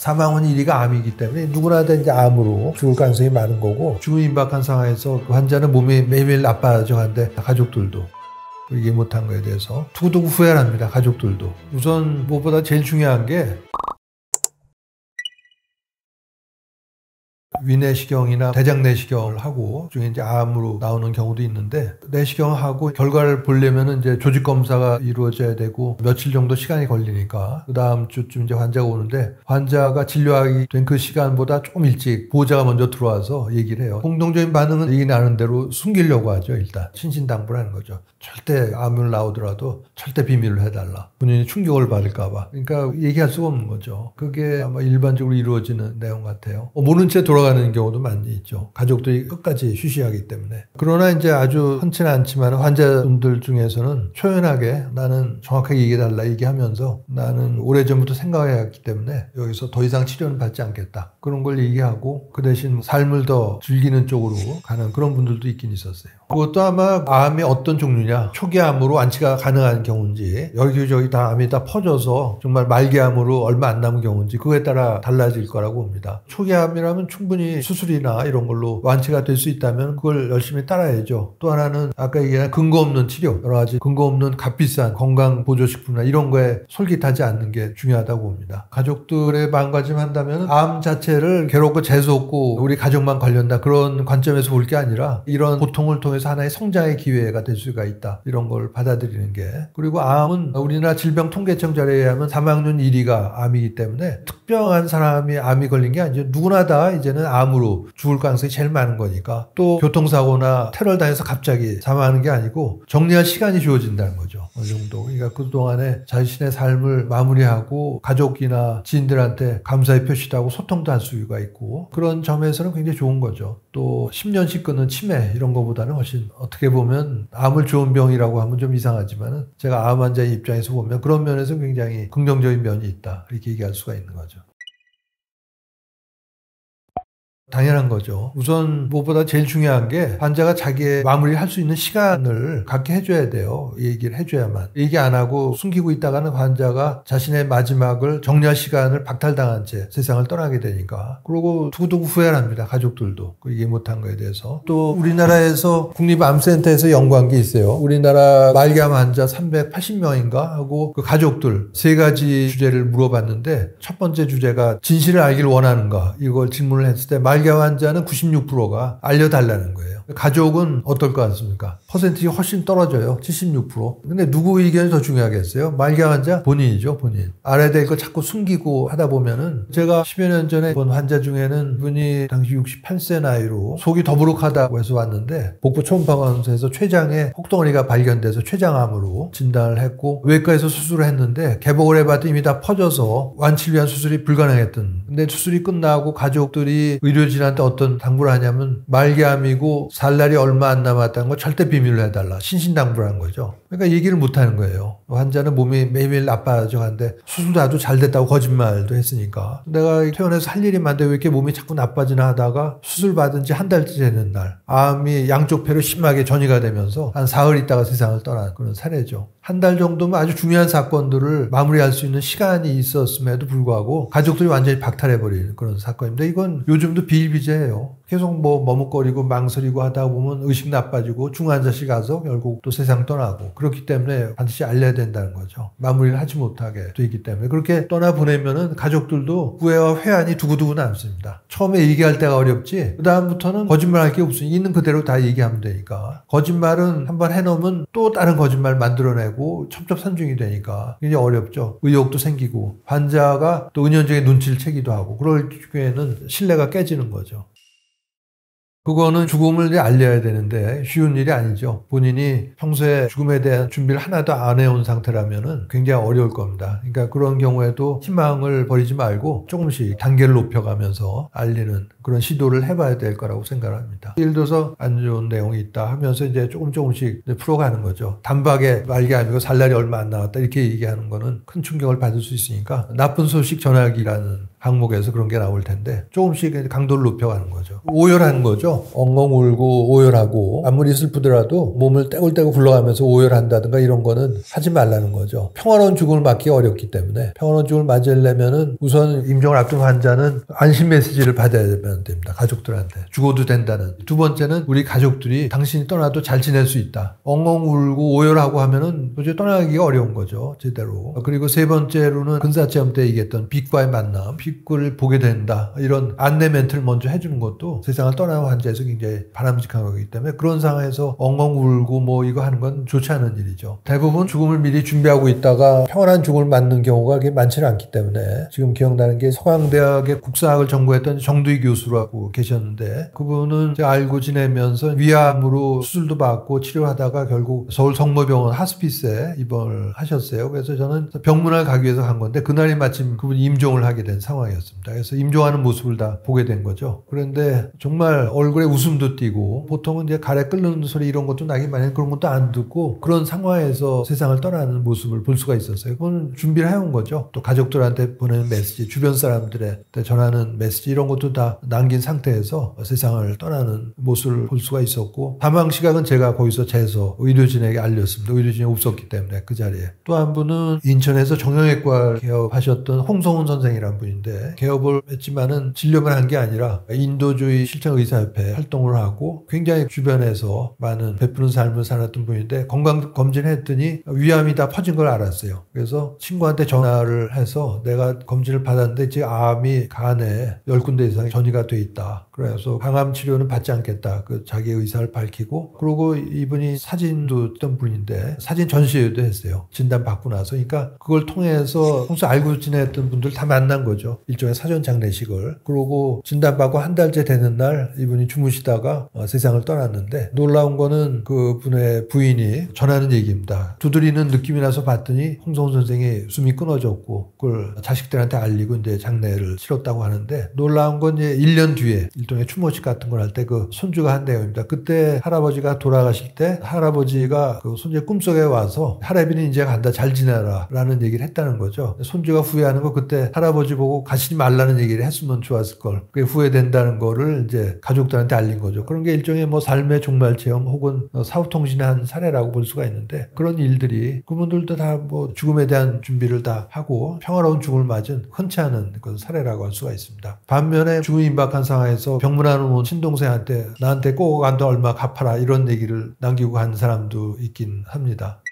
사망은 1위가 암이기 때문에 누구나 다 이제 암으로 죽을 가능성이 많은 거고, 죽음이 임박한 상황에서 그 환자는 몸이 매일매일 나빠져 가는데 가족들도 이해 못한 거에 대해서 두고두고 후회를 합니다. 가족들도. 우선 무엇보다 제일 중요한 게 위내시경이나 대장내시경을 하고 중에 이제 암으로 나오는 경우도 있는데, 내시경을 하고 결과를 보려면 이제 조직 검사가 이루어져야 되고 며칠 정도 시간이 걸리니까 그 다음 주쯤 이제 환자가 오는데, 환자가 진료하게 된 그 시간보다 조금 일찍 보호자가 먼저 들어와서 얘기를 해요. 공통적인 반응은 얘기 나눈 대로 숨기려고 하죠. 일단 신신당부를 하는 거죠. 절대 암을 나오더라도 절대 비밀로 해달라. 본인이 충격을 받을까봐. 그러니까 얘기할 수가 없는 거죠. 그게 아마 일반적으로 이루어지는 내용 같아요. 모른 채 돌아가는 경우도 많이 있죠. 가족들이 끝까지 쉬쉬하기 때문에. 그러나 이제 아주 흔치는 않지만 환자분들 중에서는 초연하게 나는 정확하게 얘기해달라 얘기하면서 나는 오래전부터 생각해왔기 때문에 여기서 더 이상 치료는 받지 않겠다. 그런 걸 얘기하고 그 대신 삶을 더 즐기는 쪽으로 가는 그런 분들도 있긴 있었어요. 그것도 아마 암의 어떤 종류냐, 초기암으로 완치가 가능한 경우인지, 여기저기 다 암이 다 퍼져서 정말 말기암으로 얼마 안 남은 경우인지 그거에 따라 달라질 거라고 봅니다. 초기암이라면 충분히 수술이나 이런 걸로 완치가 될 수 있다면 그걸 열심히 따라야죠. 또 하나는 아까 얘기한 근거 없는 치료, 여러 가지 근거 없는 값비싼 건강보조식품이나 이런 거에 솔깃하지 않는 게 중요하다고 봅니다. 가족들의 마음가짐 한다면 암 자체를 괴롭고 재수없고 우리 가족만 관련다 그런 관점에서 볼 게 아니라 이런 고통을 통해서 하나의 성장의 기회가 될 수가 있다. 이런 걸 받아들이는 게. 그리고 암은 우리나라 질병통계청 자료에 의하면 사망률 1위가 암이기 때문에 특별한 사람이 암이 걸린 게 아니죠. 누구나 다 이제는 암으로 죽을 가능성이 제일 많은 거니까. 또 교통사고나 테러를 당해서 갑자기 사망하는 게 아니고 정리할 시간이 주어진다는 거죠. 어느 정도. 그러니까 그동안에 자신의 삶을 마무리하고 가족이나 지인들한테 감사의 표시도 하고 소통도 할 수가 있고, 그런 점에서는 굉장히 좋은 거죠. 또 10년씩 끊는 치매 이런 거보다는 훨씬, 어떻게 보면 암을 좋은 병이라고 하면 좀 이상하지만 제가 암 환자의 입장에서 보면 그런 면에서 굉장히 긍정적인 면이 있다 이렇게 얘기할 수가 있는 거죠. 당연한 거죠. 우선 무엇보다 제일 중요한 게 환자가 자기의 마무리를 할 수 있는 시간을 갖게 해줘야 돼요. 얘기를 해줘야만. 얘기 안 하고 숨기고 있다가는 환자가 자신의 마지막을 정리할 시간을 박탈당한 채 세상을 떠나게 되니까. 그리고 두고두고 후회를 합니다. 가족들도. 이해 못한 거에 대해서. 또 우리나라에서 국립암센터에서 연구한 게 있어요. 우리나라 말기암 환자 380명인가 하고 그 가족들 3가지 주제를 물어봤는데, 첫 번째 주제가 진실을 알기를 원하는가, 이걸 질문을 했을 때 말기암 환자는 96%가 알려달라는 거예요. 가족은 어떨 것 같습니까? 퍼센티지 훨씬 떨어져요. 76%. 근데 누구 의견이 더 중요하겠어요? 말기암 환자 본인이죠, 본인. 알아야 될 거 자꾸 숨기고 하다 보면은, 제가 10여 년 전에 본 환자 중에는 분이 당시 68세 나이로 속이 더부룩하다고 해서 왔는데, 복부 초음파관에서 췌장에 혹덩어리가 발견돼서 췌장암으로 진단을 했고, 외과에서 수술을 했는데 개복을 해봤더니 이미 다 퍼져서 완치를 위한 수술이 불가능했던. 근데 수술이 끝나고 가족들이 의료진한테 어떤 당부를 하냐면, 말기암이고 살 날이 얼마 안 남았다는 거 절대 비밀로 해달라. 신신당부를 한 거죠. 그러니까 얘기를 못 하는 거예요. 환자는 몸이 매일매일 나빠져 가는데 수술도 아주 잘 됐다고 거짓말도 했으니까. 내가 퇴원해서 할 일이 많은데 왜 이렇게 몸이 자꾸 나빠지나 하다가 수술 받은 지 한 달째 되는 날, 암이 양쪽 폐로 심하게 전이가 되면서 한 사흘 있다가 세상을 떠난 그런 사례죠. 한 달 정도면 아주 중요한 사건들을 마무리할 수 있는 시간이 있었음에도 불구하고 가족들이 완전히 박탈해버리는 그런 사건입니다. 이건 요즘도 비일비재해요. 계속 머뭇거리고 망설이고 하다 보면 의식 나빠지고 중환자실 가서 결국 또 세상 떠나고, 그렇기 때문에 반드시 알려야 된다는 거죠. 마무리를 하지 못하게 되기 때문에. 그렇게 떠나보내면은 가족들도 후회와 회한이 두고두고 남습니다. 처음에 얘기할 때가 어렵지, 그 다음부터는 거짓말할 게 없으니 있는 그대로 다 얘기하면 되니까. 거짓말은 한번 해놓으면 또 다른 거짓말 만들어내고 첩첩산중이 되니까 굉장히 어렵죠. 의욕도 생기고 환자가 또 은연중에 눈치를 채기도 하고, 그럴 경우에는 신뢰가 깨지는 거죠. 그거는 죽음을 알려야 되는데 쉬운 일이 아니죠. 본인이 평소에 죽음에 대한 준비를 하나도 안 해온 상태라면은 굉장히 어려울 겁니다. 그러니까 그런 경우에도 희망을 버리지 말고 조금씩 단계를 높여가면서 알리는 그런 시도를 해봐야 될 거라고 생각을 합니다. 예를 들어서 안 좋은 내용이 있다 하면서 이제 조금씩 풀어가는 거죠. 단박에 말기암이고 살 날이 얼마 안 남았다 이렇게 얘기하는 거는 큰 충격을 받을 수 있으니까 나쁜 소식 전하기라는 항목에서 그런 게 나올 텐데 조금씩 강도를 높여가는 거죠. 오열하는 거죠. 엉엉 울고 오열하고 아무리 슬프더라도 몸을 떼굴떼굴 굴러가면서 오열한다든가 이런 거는 하지 말라는 거죠. 평화로운 죽음을 맞기 어렵기 때문에 평화로운 죽음을 맞으려면은 우선 임종을 앞둔 환자는 안심 메시지를 받아야 됩니다. 가족들한테. 죽어도 된다는. 두 번째는 우리 가족들이 당신이 떠나도 잘 지낼 수 있다. 엉엉 울고 오열하고 하면은 도저히 떠나기가 어려운 거죠. 제대로. 그리고 세 번째로는 근사체험 때 얘기했던 빛과의 만남, 빛을 보게 된다. 이런 안내 멘트를 먼저 해주는 것도 세상을 떠나는 환자에서 굉장히 바람직한 거기 때문에 그런 상황에서 엉엉 울고 뭐 이거 하는 건 좋지 않은 일이죠. 대부분 죽음을 미리 준비하고 있다가 평안한 죽음을 맞는 경우가 그렇게 많지는 않기 때문에 지금 기억나는 게 서강대학의 국사학을 전공했던 정두희 교수라고 계셨는데 그분은 제가 알고 지내면서 위암으로 수술도 받고 치료하다가 결국 서울 성모병원 하스피스에 입원을 하셨어요. 그래서 저는 병문안 가기 위해서 간 건데 그날이 마침 그분이 임종을 하게 된 상황이었습니다. 그래서 임종하는 모습을 다 보게 된 거죠. 그런데 정말 얼굴에 웃음도 띄고 보통은 이제 가래 끓는 소리 이런 것도 나기 마련 그런 것도 안 듣고 그런 상황에서 세상을 떠나는 모습을 볼 수가 있었어요. 그건 준비를 해온 거죠. 또 가족들한테 보내는 메시지, 주변 사람들한테 전하는 메시지 이런 것도 다 남긴 상태에서 세상을 떠나는 모습을 볼 수가 있었고 사망 시각은 제가 거기서 재서 의료진에게 알렸습니다. 의료진이 없었기 때문에 그 자리에. 또 한 분은 인천에서 정형외과 개업하셨던 홍성훈 선생이라는 분인데 개업을 했지만은 진료만 한 게 아니라 인도주의 실천의사협회 활동을 하고 굉장히 주변에서 많은 베푸는 삶을 살았던 분인데 건강검진을 했더니 위암이 다 퍼진 걸 알았어요. 그래서 친구한테 전화를 해서 내가 검진을 받았는데 지금 암이 간에 10군데 이상이 전이가 돼 있다. 그래서 항암 치료는 받지 않겠다. 그 자기 의사를 밝히고 그리고 이분이 사진도 했던 분인데 사진 전시회도 했어요. 진단 받고 나서. 그러니까 그걸 통해서 평소 알고 지냈던 분들 다 만난 거죠. 일종의 사전 장례식을. 그러고 진단받고 한 달째 되는 날 이분이 주무시다가 세상을 떠났는데 놀라운 거는 그분의 부인이 전하는 얘기입니다. 두드리는 느낌이 나서 봤더니 홍성훈 선생이 숨이 끊어졌고 그걸 자식들한테 알리고 이제 장례를 치렀다고 하는데 놀라운 건 이제 1년 뒤에 일종의 추모식 같은 걸 할 때 그 손주가 한 내용입니다. 그때 할아버지가 돌아가실 때 할아버지가 그 손주의 꿈속에 와서 할아비는 이제 간다 잘 지내라 라는 얘기를 했다는 거죠. 손주가 후회하는 거 그때 할아버지 보고 가시지 말라는 얘기를 했으면 좋았을 걸. 그게 후회된다는 거를 이제 가족들한테 알린 거죠. 그런 게 일종의 뭐 삶의 종말 체험 혹은 사후통신의 한 사례라고 볼 수가 있는데 그런 일들이 그분들도 다 뭐 죽음에 대한 준비를 다 하고 평화로운 죽음을 맞은 흔치 않은 그런 사례라고 할 수가 있습니다. 반면에 죽음이 임박한 상황에서 병문안 온 친동생한테 나한테 꼭 안 돼 얼마 갚아라 이런 얘기를 남기고 간 사람도 있긴 합니다.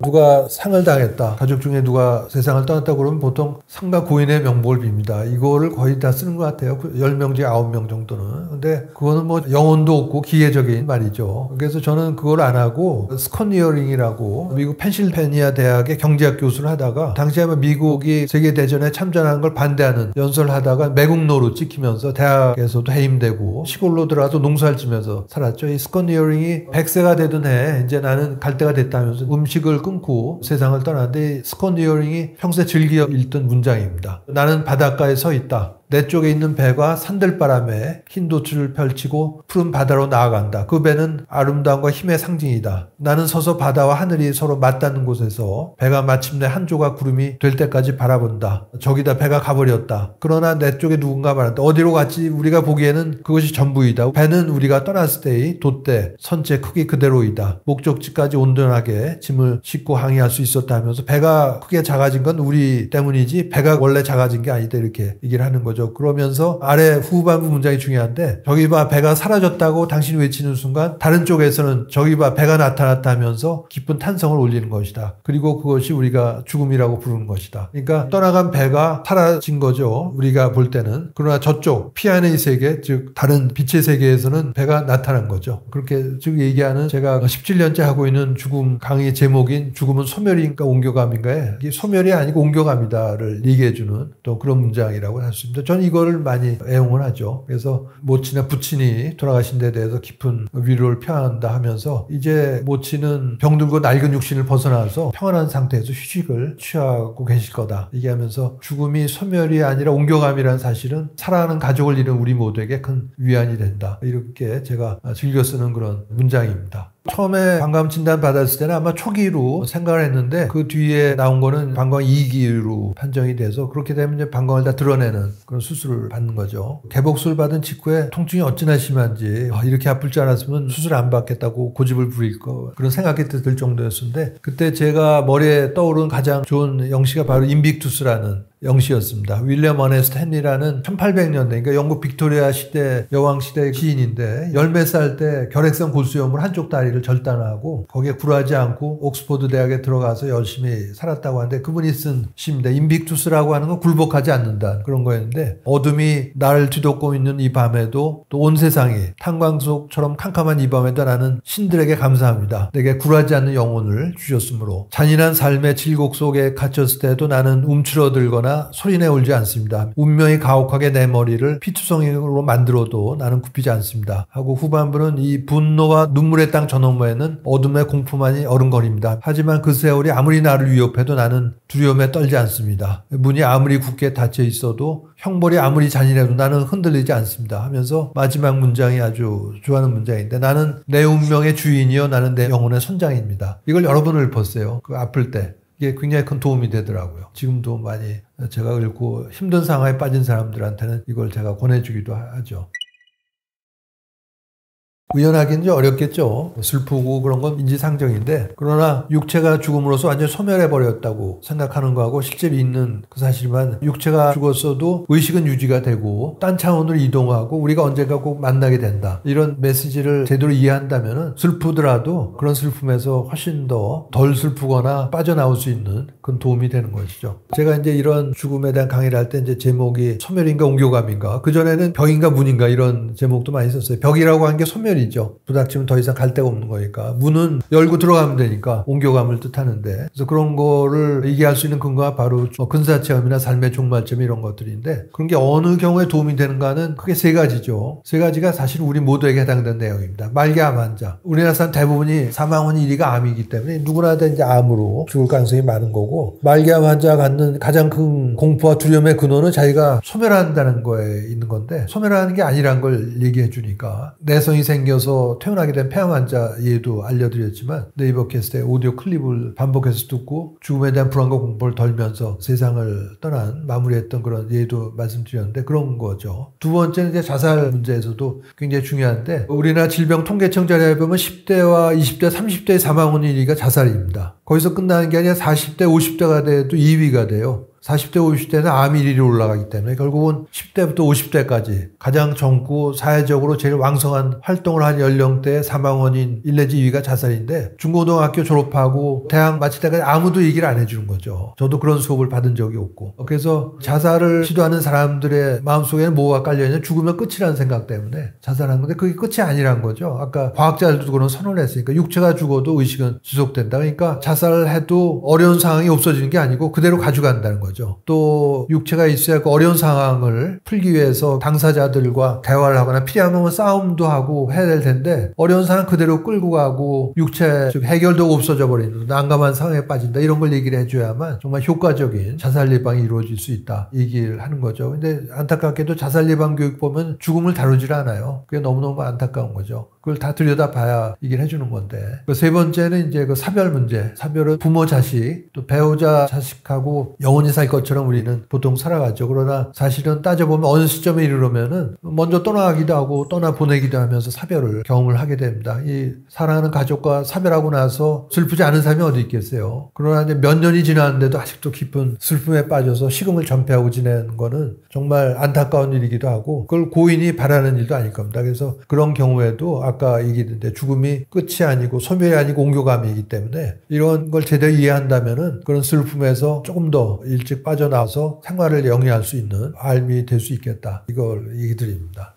누가 상을 당했다. 가족 중에 누가 세상을 떠났다 그러면 보통 상가 고인의 명복을 빕니다. 이거를 거의 다 쓰는 것 같아요. 10명 중에 9명 정도는. 근데 그거는 뭐 영혼도 없고 기계적인 말이죠. 그래서 저는 그걸 안 하고 스컨니어링이라고 미국 펜실베니아 대학의 경제학 교수를 하다가 당시에 미국이 세계대전에 참전하는 걸 반대하는 연설을 하다가 매국노로 찍히면서 대학에서도 해임되고 시골로 들어가서 농사를 지면서 살았죠. 이 스컨니어링이 100세가 되던 해 이제 나는 갈 때가 됐다면서 음식을 끊고 세상을 떠났는데 스컨디어링이 평소에 즐겨 읽던 문장입니다. 나는 바닷가에 서 있다. 내 쪽에 있는 배가 산들바람에 흰 돛을 펼치고 푸른 바다로 나아간다. 그 배는 아름다움과 힘의 상징이다. 나는 서서 바다와 하늘이 서로 맞닿는 곳에서 배가 마침내 한 조각 구름이 될 때까지 바라본다. 저기다 배가 가버렸다. 그러나 내 쪽에 누군가 말한다. 어디로 갔지? 우리가 보기에는 그것이 전부이다. 배는 우리가 떠났을 때의 돛대, 선체 크기 그대로이다. 목적지까지 온전하게 짐을 싣고 항해할 수 있었다 하면서 배가 크게 작아진 건 우리 때문이지 배가 원래 작아진 게 아니다. 이렇게 얘기를 하는 거죠. 그러면서 아래 후반부 문장이 중요한데 저기 봐 배가 사라졌다고 당신이 외치는 순간 다른 쪽에서는 저기 봐 배가 나타났다 하면서 기쁜 탄성을 올리는 것이다. 그리고 그것이 우리가 죽음이라고 부르는 것이다. 그러니까 떠나간 배가 사라진 거죠. 우리가 볼 때는. 그러나 저쪽 피안의 세계 즉 다른 빛의 세계에서는 배가 나타난 거죠. 그렇게 즉 얘기하는 제가 17년째 하고 있는 죽음 강의 제목인 죽음은 소멸인가 옮겨감인가에 이게 소멸이 아니고 옮겨감이다를 얘기해주는 또 그런 문장이라고 할 수 있습니다. 저는 이거를 많이 애용을 하죠. 그래서 모친이나 부친이 돌아가신 데 대해서 깊은 위로를 표한다 하면서 이제 모친은 병들고 낡은 육신을 벗어나서 평안한 상태에서 휴식을 취하고 계실 거다. 얘기하면서 죽음이 소멸이 아니라 옮겨감이라는 사실은 사랑하는 가족을 잃은 우리 모두에게 큰 위안이 된다. 이렇게 제가 즐겨 쓰는 그런 문장입니다. 처음에 방광 진단 받았을 때는 아마 초기로 생각을 했는데 그 뒤에 나온 거는 방광 2기로 판정이 돼서 그렇게 되면 이제 방광을 다 드러내는 그런 수술을 받는 거죠. 개복술 받은 직후에 통증이 어찌나 심한지 이렇게 아플 줄 알았으면 수술 안 받겠다고 고집을 부릴 거 그런 생각이 들 정도였는데 그때 제가 머리에 떠오른 가장 좋은 영시가 바로 인빅투스라는 영시였습니다. 윌리엄 어네스트 헨리라는 1800년대 그러니까 영국 빅토리아 시대 여왕 시대 시인인데 10몇 살 때 결핵성 골수염으로 한쪽 다리를 절단하고 거기에 굴하지 않고 옥스퍼드 대학에 들어가서 열심히 살았다고 하는데 그분이 쓴 시입니다. 인빅투스라고 하는 건 굴복하지 않는다 그런 거였는데 어둠이 나를 뒤덮고 있는 이 밤에도 또 온 세상이 탄광석처럼 캄캄한 이 밤에도 나는 신들에게 감사합니다. 내게 굴하지 않는 영혼을 주셨으므로 잔인한 삶의 질곡 속에 갇혔을 때도 나는 움츠러들거나 소리내 울지 않습니다. 운명이 가혹하게 내 머리를 피투성이로 만들어도 나는 굽히지 않습니다. 하고 후반부는 이 분노와 눈물의 땅 저 너머에는 어둠의 공포만이 어른거립니다. 하지만 그 세월이 아무리 나를 위협해도 나는 두려움에 떨지 않습니다. 문이 아무리 굳게 닫혀 있어도 형벌이 아무리 잔인해도 나는 흔들리지 않습니다. 하면서 마지막 문장이 아주 좋아하는 문장인데 나는 내 운명의 주인이요 나는 내 영혼의 선장입니다. 이걸 여러 번 읊었어요. 그 아플 때. 이게 굉장히 큰 도움이 되더라고요. 지금도 많이 제가 읽고 힘든 상황에 빠진 사람들한테는 이걸 제가 권해주기도 하죠. 구현하기는 어렵겠죠. 슬프고 그런 건 인지상정인데 그러나 육체가 죽음으로써 완전히 소멸해버렸다고 생각하는 거하고 실제로 있는 그 사실만 육체가 죽었어도 의식은 유지가 되고 딴 차원으로 이동하고 우리가 언젠가 꼭 만나게 된다. 이런 메시지를 제대로 이해한다면 슬프더라도 그런 슬픔에서 훨씬 더 덜 슬프거나 빠져나올 수 있는 그런 도움이 되는 것이죠. 제가 이제 이런 죽음에 대한 강의를 할 때 이제 제목이 소멸인가 옹교감인가 그전에는 벽인가 문인가 이런 제목도 많이 썼어요. 벽이라고 하는 게 소멸이 부닥치면 더 이상 갈 데가 없는 거니까 문은 열고 들어가면 되니까 옹교감을 뜻하는데 그래서 그런 거를 얘기할 수 있는 근거가 바로 근사체험이나 삶의 종말점 이런 것들인데 그런 게 어느 경우에 도움이 되는가는 크게 세 가지죠. 세 가지가 사실 우리 모두에게 해당되는 내용입니다. 말기암 환자 우리나라 사람 대부분이 사망 원인 1위가 암이기 때문에 누구나 다 이제 암으로 죽을 가능성이 많은 거고 말기암 환자가 갖는 가장 큰 공포와 두려움의 근원은 자기가 소멸한다는 거에 있는 건데 소멸하는 게 아니란 걸 얘기해 주니까 내성이 생겨서 퇴원하게 된 폐암 환자 예도 알려드렸지만 네이버 캐스트에 오디오 클립을 반복해서 듣고 죽음에 대한 불안과 공포를 덜면서 세상을 떠난 마무리했던 그런 예도 말씀드렸는데 그런 거죠. 두 번째는 이제 자살 문제에서도 굉장히 중요한데 우리나라 질병통계청 자료에 보면 10대와 20대, 30대의 사망 원인 1위가 자살입니다. 거기서 끝나는 게 아니라 40대, 50대가 돼도 2위가 돼요. 40대, 50대는 암 1위로 올라가기 때문에 결국은 10대부터 50대까지 가장 젊고 사회적으로 제일 왕성한 활동을 한 연령대의 사망 원인 1 내지 2위가 자살인데 중고등학교 졸업하고 대학 마칠 때까지 아무도 얘기를 안 해주는 거죠. 저도 그런 수업을 받은 적이 없고 그래서 자살을 시도하는 사람들의 마음속에는 뭐가 깔려있냐 죽으면 끝이라는 생각 때문에 자살하는 건데 그게 끝이 아니란 거죠. 아까 과학자들도 그런 선언을 했으니까 육체가 죽어도 의식은 지속된다. 그러니까 자살을 해도 어려운 상황이 없어지는 게 아니고 그대로 가져간다는 거죠. 또 육체가 있어야 그 어려운 상황을 풀기 위해서 당사자들과 대화를 하거나 필요하면 싸움도 하고 해야 될 텐데 어려운 상황 그대로 끌고 가고 육체 즉 해결도 없어져 버리는 난감한 상황에 빠진다 이런 걸 얘기를 해줘야만 정말 효과적인 자살 예방이 이루어질 수 있다 얘기를 하는 거죠. 근데 안타깝게도 자살 예방 교육 보면 죽음을 다루질 않아요. 그게 너무너무 안타까운 거죠. 그걸 다 들여다봐야 얘기를 해주는 건데 세 번째는 이제 그 사별 문제. 사별은 부모 자식 또 배우자 자식하고 영원히 살 것처럼 우리는 보통 살아가죠. 그러나 사실은 따져보면 어느 시점에 이르려면은 먼저 떠나기도 하고 떠나보내기도 하면서 사별을 경험을 하게 됩니다. 이 사랑하는 가족과 사별하고 나서 슬프지 않은 사람이 어디 있겠어요. 그러나 이제 몇 년이 지났는데도 아직도 깊은 슬픔에 빠져서 식음을 전폐하고 지내는 거는 정말 안타까운 일이기도 하고 그걸 고인이 바라는 일도 아닐 겁니다. 그래서 그런 경우에도 아까 얘기했는데 죽음이 끝이 아니고 소멸이 아니고 옹교감이기 때문에 이런 걸 제대로 이해한다면은 그런 슬픔에서 조금 더 일찍 빠져나와서 생활을 영위할 수 있는 알미 될 수 있겠다. 이걸 얘기 드립니다.